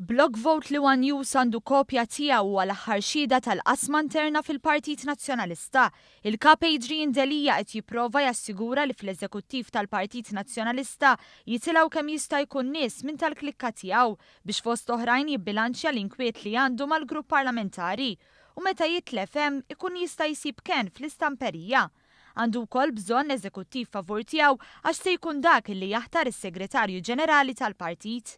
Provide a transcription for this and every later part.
Block vote li One News għandu kopja tiegħu għal aħħar xhieda tal-qasma interna fil-Partit Nazzjonalista. Il-Kap Delia qed jipprova jassigura li fl-eżekuttiv tal-Partit Nazzjonalista jitilgħu kemm jista' jkun nies minn tal-klikka tiegħu biex fost oħrajn jibbilanċja l-inkwiet li għandu mal-grupp parlamentari u meta jitlef hemm ikun jista' jsib kien fl-istamperija. Għandu wkoll bżonn eżekuttiv favur tiegħu għax se jkun dak li jaħtar is-Segretarju Ġenerali tal-Partit.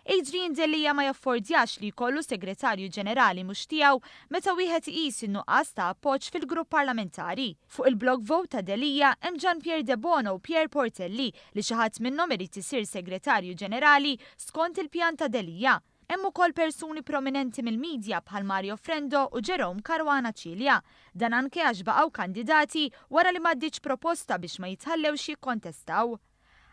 Delia ma jaffordjax li jkollu segretarju ġenerali mhux tiegħu meta wieħed iqis in-nuqqas ta' appoġġ fil-grupp parlamentari. Fuq il-block vote ta' Delia hemm Pierre De Bono u Pierre Portelli li xi ħadd minnhom irid isir segretarju ġenerali skont il-pjan ta' Delia. Hemm ukoll persuni prominenti mill-midja bħal Mario Frendo u Jerome Caruana Cilja. Dan anke għax baqgħu kandidati wara li m'għaddiċ proposta biex ma jitħallewx jikkontestaw.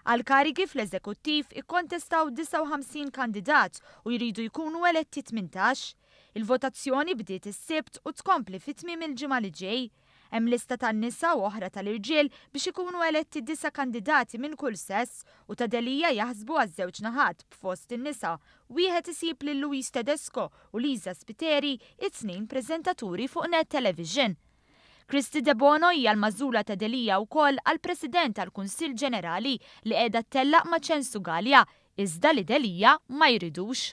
Għal karigi fl-eżekuttiv ikkontestaw 59 kandidat u jridu jkunu eletti 18. Il-votazzjoni bdiet is-Sibt u tkompli fit-tmiem il-ġimgħa li ġej. Hemm lista tan-nisa u oħra tal-irġiel biex ikunu eletti 9 kandidati minn kull sess u ta' Delia jaħsbu għaż-żewġ naħat b'fost in-nisa. Wieħed isib lil Luis Tedesco u Liza Spiteri, it-tnejn preżentaturi fuq Net Television. De Bono hija l-magħżula ta' Delia wkoll għall-President tal-Kunsill Ġenerali li qiegħda ttellaq ma' Ċensu Galja, iżda li Delia ma jridux.